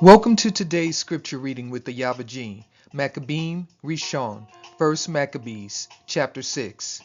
Welcome to today's scripture reading with the Ayaba, Makkabeym-Ri'Shon, 1 Maccabees Chapter 6.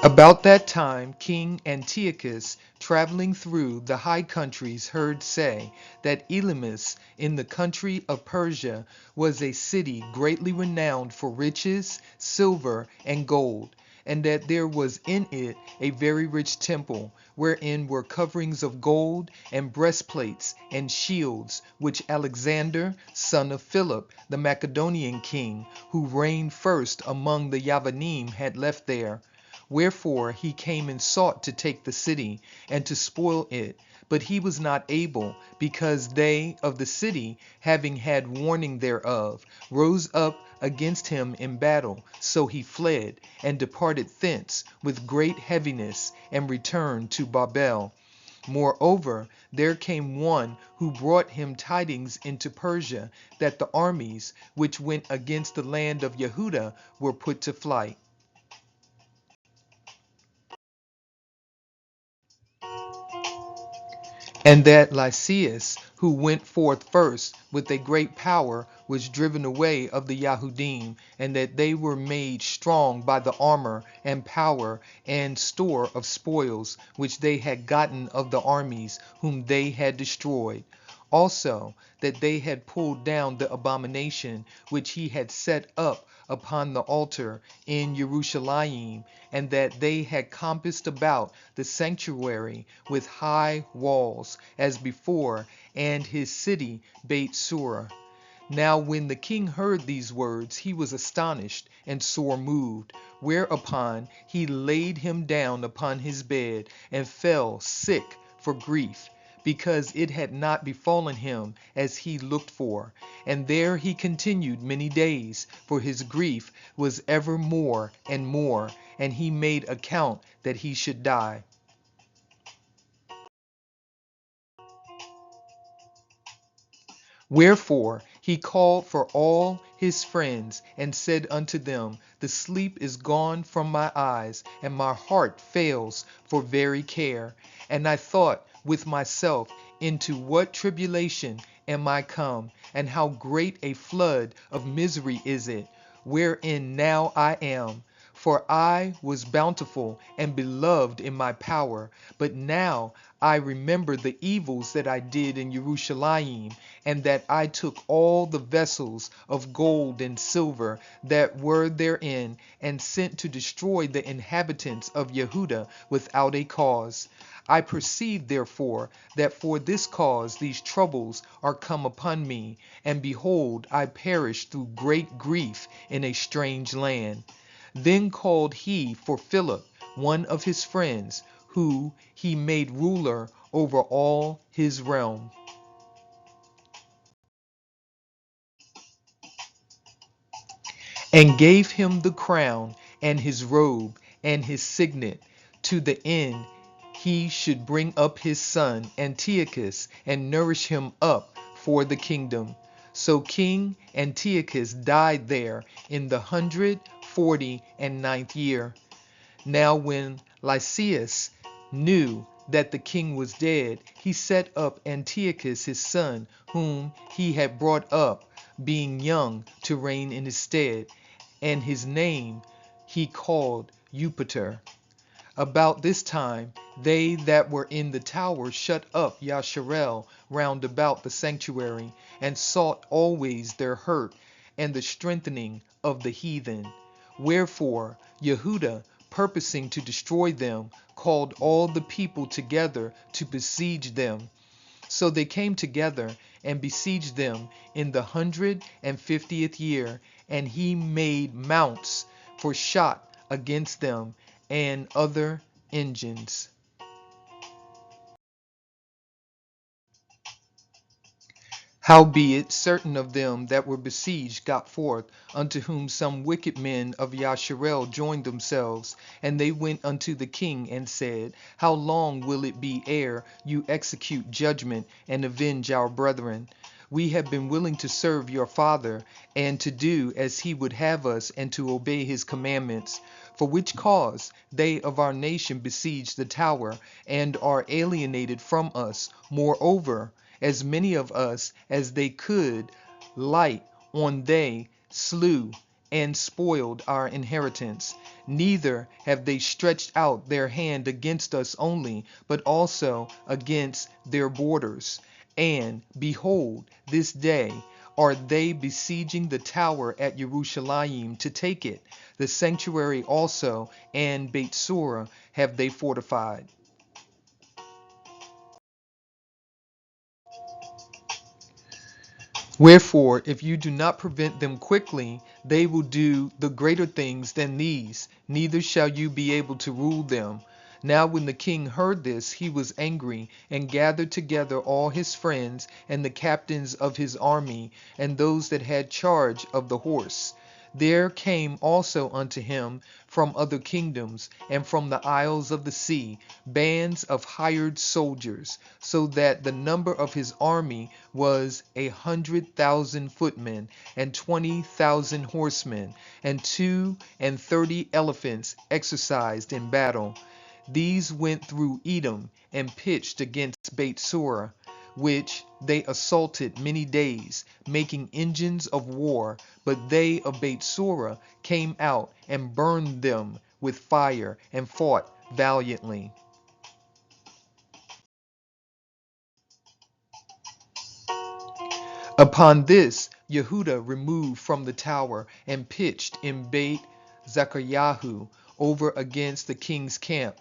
About that time, King Antiochus, traveling through the high countries, heard say that Elymas in the country of Persia was a city greatly renowned for riches, silver, and gold, and that there was in it a very rich temple, wherein were coverings of gold, and breastplates, and shields, which Alexander, son of Philip, the Macedonian king, who reigned first among the Yavanim, had left there. Wherefore he came and sought to take the city, and to spoil it. But he was not able, because they of the city, having had warning thereof, rose up against him in battle. So he fled, and departed thence with great heaviness, and returned to Babel. Moreover, there came one who brought him tidings into Persia, that the armies which went against the land of Yehuda were put to flight. And that Lysias, who went forth first with a great power, was driven away of the Yahudim, and that they were made strong by the armor and power and store of spoils which they had gotten of the armies whom they had destroyed. Also, that they had pulled down the abomination which he had set up upon the altar in Jerusalem, and that they had compassed about the sanctuary with high walls, as before, and his city Beit Sura. Now when the king heard these words, he was astonished and sore moved, whereupon he laid him down upon his bed, and fell sick for grief, because it had not befallen him as he looked for. And there he continued many days, for his grief was ever more and more, and he made account that he should die. Wherefore he called for all his friends, and said unto them, The sleep is gone from my eyes, and my heart fails for very care. And I thought with myself, into what tribulation am I come, and how great a flood of misery is it, wherein now I am. For I was bountiful and beloved in my power, but now I remember the evils that I did in Jerusalem, and that I took all the vessels of gold and silver that were therein, and sent to destroy the inhabitants of Yehuda without a cause. I perceive therefore that for this cause these troubles are come upon me, and behold, I perish through great grief in a strange land. Then called he for Philip, one of his friends, who he made ruler over all his realm, and gave him the crown and his robe and his signet, to the end he should bring up his son Antiochus, and nourish him up for the kingdom. So King Antiochus died there in the 149th year. Now when Lysias knew that the king was dead, he set up Antiochus his son, whom he had brought up, being young, to reign in his stead, and his name he called Eupator. About this time they that were in the tower shut up Yasharel round about the sanctuary, and sought always their hurt and the strengthening of the heathen. Wherefore Yehuda, purposing to destroy them, called all the people together to besiege them. So they came together and besieged them in the 150th year, and he made mounts for shot against them, and other engines. Howbeit certain of them that were besieged got forth, unto whom some wicked men of Yasharel joined themselves, and they went unto the king and said, How long will it be ere you execute judgment and avenge our brethren? We have been willing to serve your father, and to do as he would have us, and to obey his commandments. For which cause they of our nation besiege the tower, and are alienated from us. Moreover, as many of us as they could light on, they slew and spoiled our inheritance. Neither have they stretched out their hand against us only, but also against their borders. And behold, this day are they besieging the tower at Jerusalem to take it. The sanctuary also and Beit Surah have they fortified. Wherefore, if you do not prevent them quickly, they will do the greater things than these, neither shall you be able to rule them. Now when the king heard this, he was angry, and gathered together all his friends, and the captains of his army, and those that had charge of the horse. There came also unto him from other kingdoms, and from the isles of the sea, bands of hired soldiers, so that the number of his army was 100,000 footmen, and 20,000 horsemen, and 32 elephants exercised in battle. These went through Edom, and pitched against Beit Surah, which they assaulted many days, making engines of war. But they of Beit Surah came out and burned them with fire, and fought valiantly. Upon this, Yehuda removed from the tower, and pitched in Beit Zechariah over against the king's camp.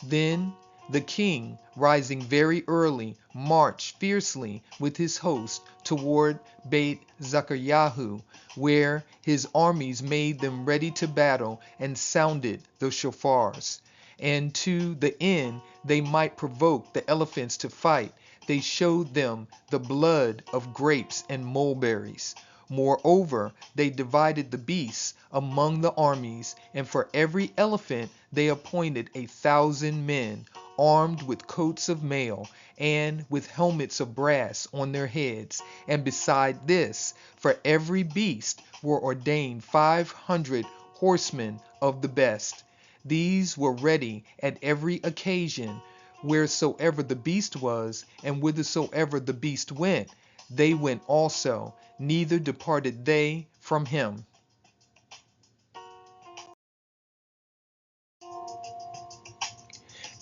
Then the king, rising very early, marched fiercely with his host toward Beit Zechariah, where his armies made them ready to battle, and sounded the shofars. And to the end they might provoke the elephants to fight, they showed them the blood of grapes and mulberries. Moreover, they divided the beasts among the armies, and for every elephant they appointed 1,000 men, armed with coats of mail, and with helmets of brass on their heads. And beside this, for every beast were ordained 500 horsemen of the best. These were ready at every occasion, wheresoever the beast was, and whithersoever the beast went, they went also, neither departed they from him.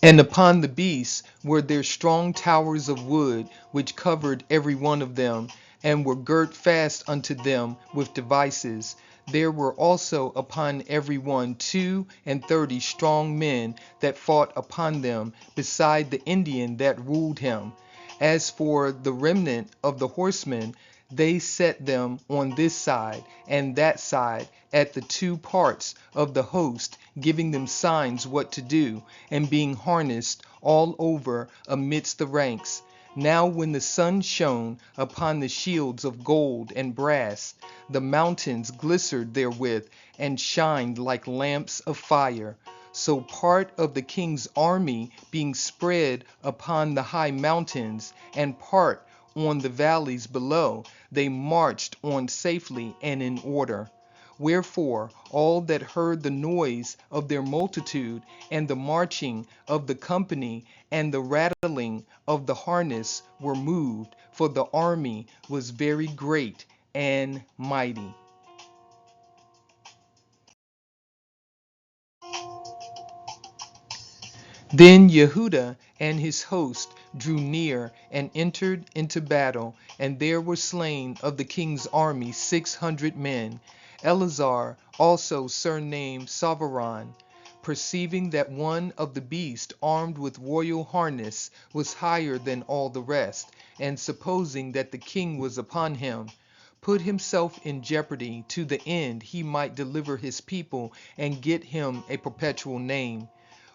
And upon the beasts were there strong towers of wood, which covered every one of them, and were girt fast unto them with devices. There were also upon every one 32 strong men that fought upon them, beside the Indian that ruled him. As for the remnant of the horsemen, they set them on this side and that side at the two parts of the host, giving them signs what to do, and being harnessed all over amidst the ranks. Now when the sun shone upon the shields of gold and brass, the mountains glistered therewith, and shined like lamps of fire. So part of the king's army being spread upon the high mountains, and part on the valleys below, they marched on safely and in order. Wherefore all that heard the noise of their multitude, and the marching of the company, and the rattling of the harness, were moved, for the army was very great and mighty. Then Yehuda and his host drew near, and entered into battle, and there were slain of the king's army 600 men. Eleazar also surnamed Savaron, perceiving that one of the beasts armed with royal harness was higher than all the rest, and supposing that the king was upon him, put himself in jeopardy to the end he might deliver his people and get him a perpetual name.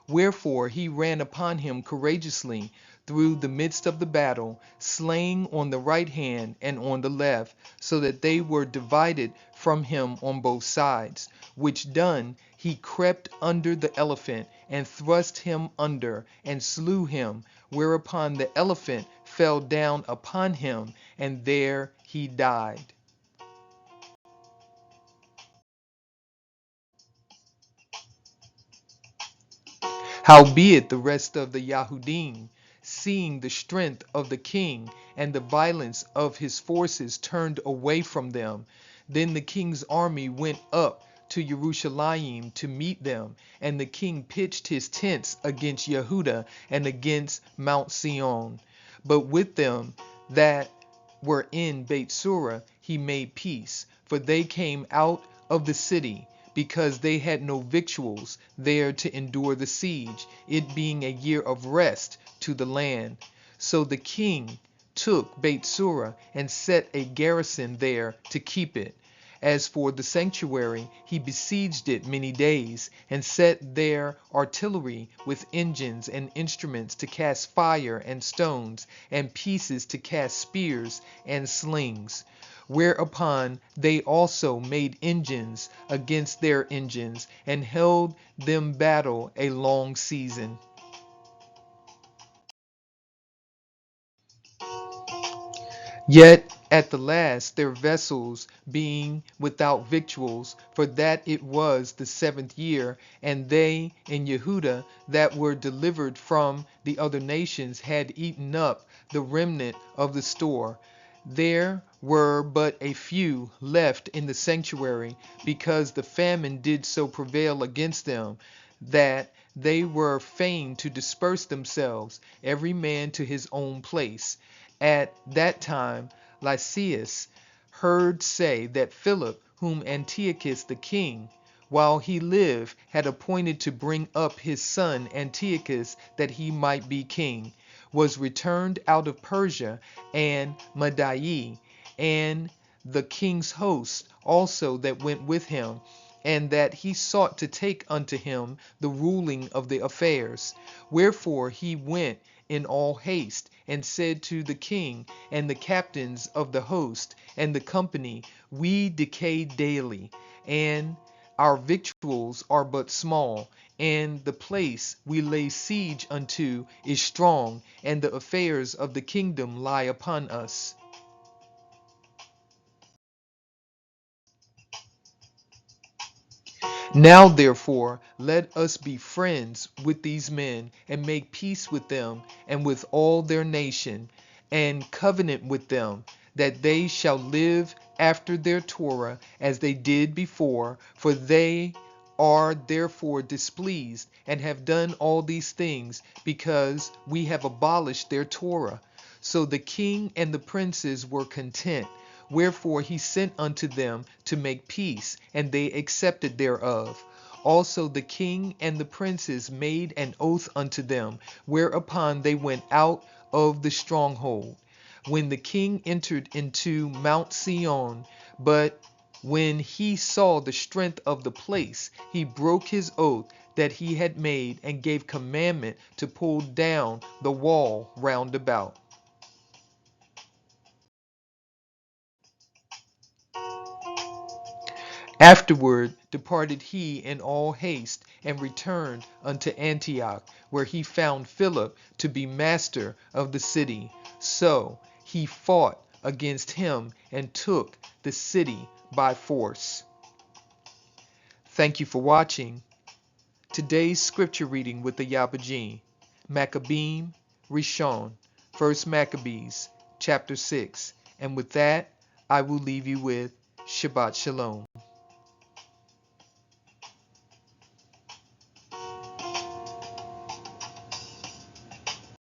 Wherefore he ran upon him courageously, through the midst of the battle, slaying on the right hand and on the left, so that they were divided from him on both sides. Which done, he crept under the elephant, and thrust him under, and slew him, whereupon the elephant fell down upon him, and there he died. Howbeit the rest of the Yahudim, seeing the strength of the king and the violence of his forces, turned away from them. Then the king's army went up to Jerusalem to meet them, and the king pitched his tents against Yehuda and against Mount Sion. But with them that were in Beit Sura he made peace, for they came out of the city, because they had no victuals there to endure the siege, it being a year of rest to the land. So the king took Beit Sura and set a garrison there to keep it. As for the sanctuary, he besieged it many days, and set there artillery with engines and instruments to cast fire and stones, and pieces to cast spears and slings. Whereupon they also made engines against their engines, and held them battle a long season. Yet at the last their vessels being without victuals, for that it was the 7th year, and they in Yehuda that were delivered from the other nations had eaten up the remnant of the store, there were but a few left in the sanctuary, because the famine did so prevail against them, that they were fain to disperse themselves, every man to his own place. At that time Lysias heard say that Philip, whom Antiochus the king, while he lived, had appointed to bring up his son Antiochus, that he might be king, was returned out of Persia, and Madai, and the king's host also that went with him, and that he sought to take unto him the ruling of the affairs. Wherefore he went in all haste, and said to the king and the captains of the host and the company, We decay daily, and our victuals are but small, and the place we lay siege unto is strong, and the affairs of the kingdom lie upon us. Now therefore let us be friends with these men, and make peace with them and with all their nation, and covenant with them, that they shall live after their Torah as they did before, for they are therefore displeased, and have done all these things, because we have abolished their Torah. So the king and the princes were content. Wherefore he sent unto them to make peace, and they accepted thereof. Also the king and the princes made an oath unto them, whereupon they went out of the stronghold. When the king entered into Mount Sion, but when he saw the strength of the place, he broke his oath that he had made, and gave commandment to pull down the wall round about. Afterward departed he in all haste, and returned unto Antioch, where he found Philip to be master of the city. So he fought against him, and took the city by force. Thank you for watching. Today's scripture reading with the Ayaba, Makkabeym-Ri'Shon, 1 Maccabees Chapter 6. And with that, I will leave you with Shabbat Shalom.